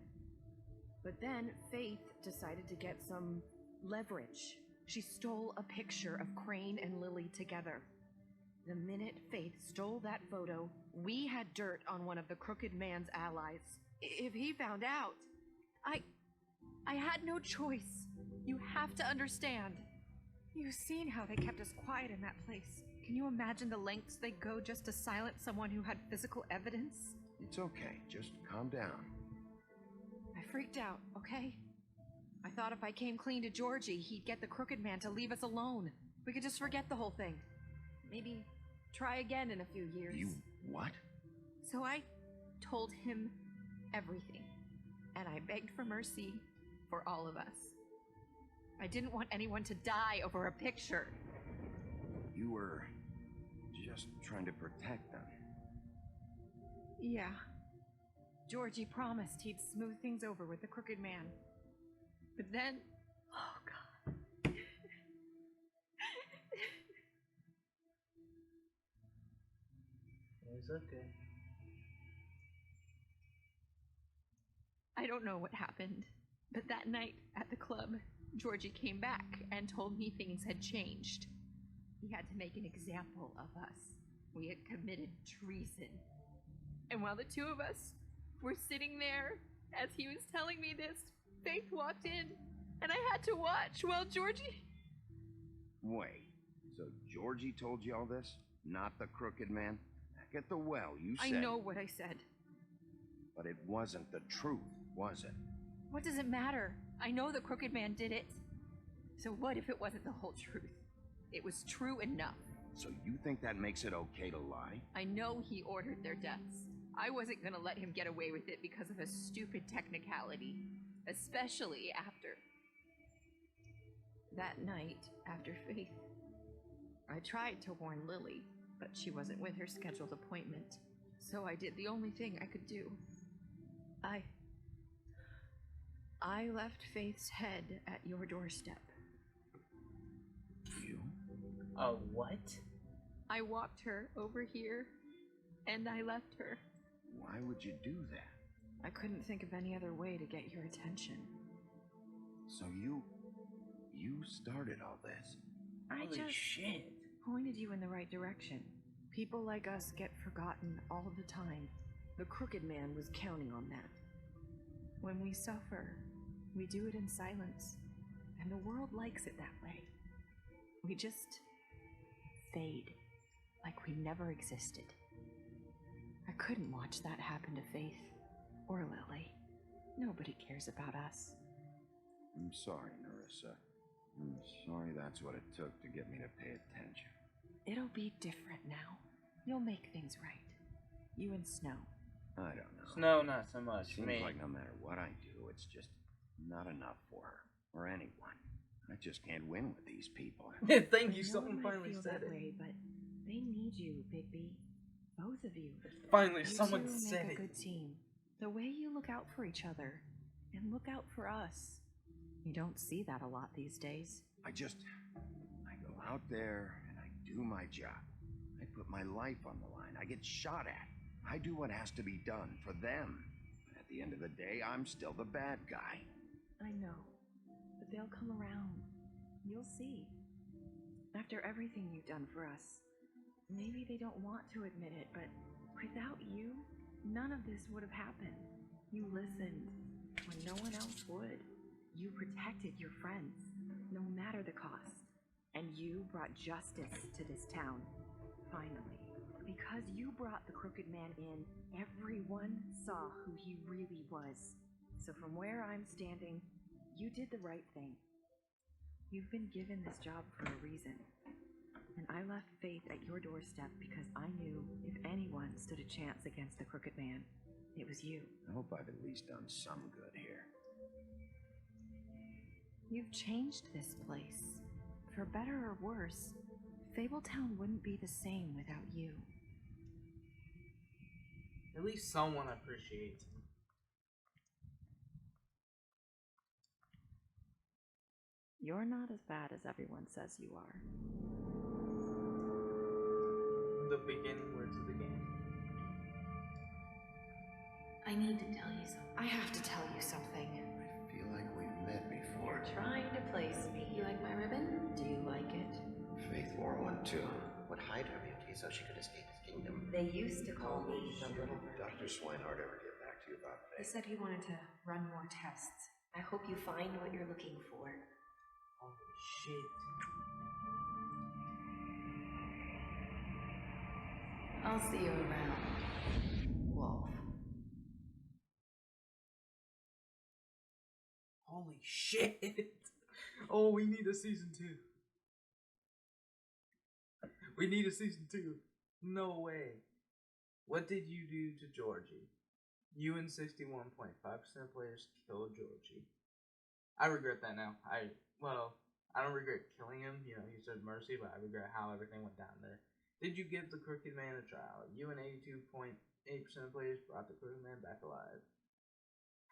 But then Faith decided to get some leverage. She stole a picture of Crane and Lily together. The minute Faith stole that photo, we had dirt on one of the Crooked Man's allies. If he found out, I had no choice. You have to understand. You've seen how they kept us quiet in that place. Can you imagine the lengths they'd go just to silence someone who had physical evidence? It's okay. Just calm down. I freaked out, okay? I thought if I came clean to Georgie, he'd get the Crooked Man to leave us alone. We could just forget the whole thing. Maybe try again in a few years. You what? So I told him everything. And I begged for mercy for all of us. I didn't want anyone to die over a picture. You were just trying to protect them. Yeah. Georgie promised he'd smooth things over with the Crooked Man. But then... Oh, God. It's okay. I don't know what happened, but that night at the club, Georgie came back and told me things had changed. He had to make an example of us. We had committed treason. And while the two of us were sitting there, as he was telling me this, Faith walked in, and I had to watch while Georgie... Wait, so Georgie told you all this? Not the Crooked Man? Back at the well, you said... I know what I said. But it wasn't the truth, was it? What does it matter? I know the Crooked Man did it. So what if it wasn't the whole truth? It was true enough. So you think that makes it okay to lie? I know he ordered their deaths. I wasn't gonna let him get away with it because of a stupid technicality. Especially after... That night, after Faith, I tried to warn Lily, but she wasn't with her scheduled appointment. So I did the only thing I could do. I left Faith's head at your doorstep. You? What? I walked her over here, and I left her. Why would you do that? I couldn't think of any other way to get your attention. So you started all this? I just pointed you in the right direction. People like us get forgotten all the time. The Crooked Man was counting on that. When we suffer, we do it in silence, and the world likes it that way. We just fade, like we never existed. I couldn't watch that happen to Faith or Lily. Nobody cares about us. I'm sorry, Nerissa. I'm sorry that's what it took to get me to pay attention. It'll be different now. You'll make things right. You and Snow. I don't know. Snow, not so much. Seems Me. like no matter what I do, it's just not enough for her or anyone. I just can't win with these people. Thank you. I know Someone it might finally feel said that it. way, but they need you, Bigby. Both of you. Finally, You someone two said make it. a good team. The way you look out for each other and look out for us. You don't see that a lot these days. I go out there and I do my job. I put my life on the line. I get shot at. I do what has to be done for them. But at the end of the day, I'm still the bad guy. I know, but they'll come around. You'll see. After everything you've done for us, maybe they don't want to admit it, but without you, none of this would have happened. You listened when no one else would. You protected your friends, no matter the cost. And you brought justice to this town, finally. Because you brought the Crooked Man in, everyone saw who he really was. So from where I'm standing, you did the right thing. You've been given this job for a reason. And I left Faith at your doorstep because I knew if anyone stood a chance against the Crooked Man, it was you. I hope I've at least done some good here. You've changed this place. For better or worse, Fabletown wouldn't be the same without you. At least someone appreciates me. You're not as bad as everyone says you are. The beginning words of the game. I need to tell you something. I have to tell you something. I feel like we've met before. You're trying to place me. You like my ribbon? Do you like it? Faith wore one too. Would hide her beauty so she could escape his kingdom. They used to call me the Little Did Dr. Swinehart ever get back to you about He Faith? said he wanted to run more tests. I hope you find what you're looking for. Holy shit. I'll see you around, Wolf. Holy shit. Oh, we need a season 2. We need a season 2. No way. What did you do to Georgie? You and 61.5% of players killed Georgie. I regret that now. I don't regret killing him. You know, he said mercy, but I regret how everything went down there. Did you give the Crooked Man a trial? You and 82.8% of players brought the Crooked Man back alive.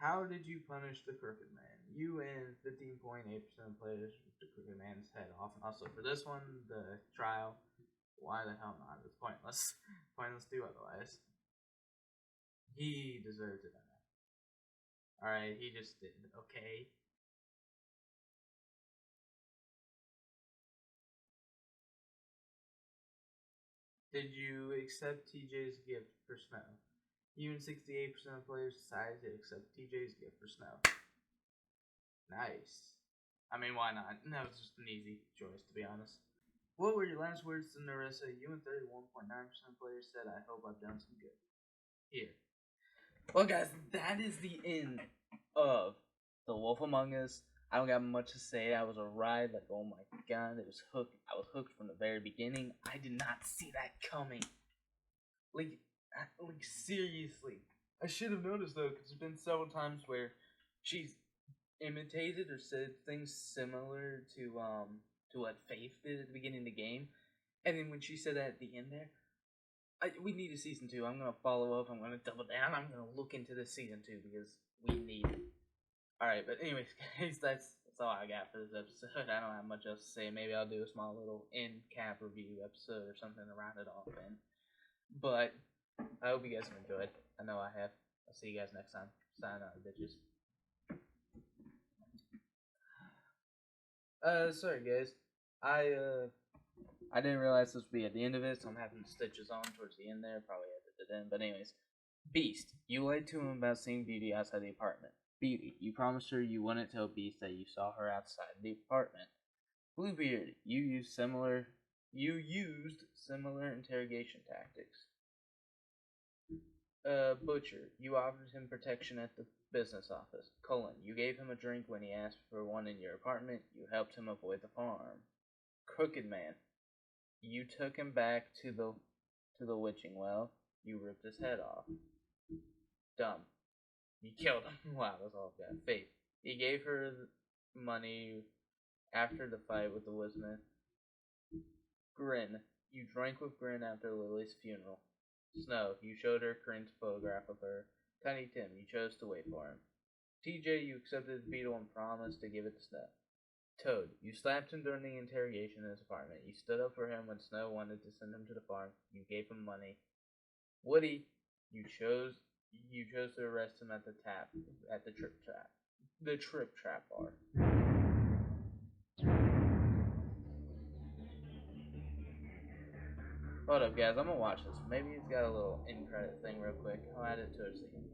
How did you punish the Crooked Man? You and 15.8% of players ripped the Crooked Man's head off. And also for this one, the trial, why the hell not? It's pointless. Pointless to do otherwise. He deserved to die. Alright, he just didn't. Okay. Did you accept TJ's gift for Snow? You and 68% of players decided to accept TJ's gift for Snow. Nice. I mean, why not? That was just an easy choice, to be honest. What were your last words to Narissa? You and 31.9% of players said, I hope I've done some good. Here. Well, guys, that is the end of The Wolf Among Us. I don't got much to say. I was a ride, like, oh my god, it was hooked. I was hooked from the very beginning. I did not see that coming. Like seriously. I should have noticed, though, because there's been several times where she's imitated or said things similar to what Faith did at the beginning of the game. And then when she said that at the end there, we need a season 2. I'm going to follow up. I'm going to double down. I'm going to look into this season 2 because we need it. Alright, but anyways, guys, that's all I got for this episode. I don't have much else to say. Maybe I'll do a small little end cap review episode or something to round it off in. But I hope you guys have enjoyed. I know I have. I'll see you guys next time. Sign out, bitches. Sorry guys. I didn't realize this would be at the end of it, so I'm having stitches on towards the end there. Probably edited it in, but anyways. Beast, you lied to him about seeing Beauty outside the apartment. Beauty, you promised her you wouldn't tell Beast that you saw her outside the apartment. Bluebeard, you used similar interrogation tactics. Butcher, you offered him protection at the business office. Cullen, you gave him a drink when he asked for one in your apartment. You helped him avoid the farm. Crooked Man, you took him back to the witching well. You ripped his head off. Dumb, you killed him. Wow, that's all I've got. Faith, you gave her money after the fight with the woodsman. Grin, you drank with Grin after Lily's funeral. Snow, you showed her Corinne's photograph of her. Tiny Tim, you chose to wait for him. TJ, you accepted the beetle and promised to give it to Snow. Toad, you slapped him during the interrogation in his apartment. You stood up for him when Snow wanted to send him to the farm. You gave him money. Woody, you chose to arrest him at the Trip Trap bar. Hold up, guys. I'm gonna watch this. Maybe it's got a little end credit thing real quick. I'll add it towards the end.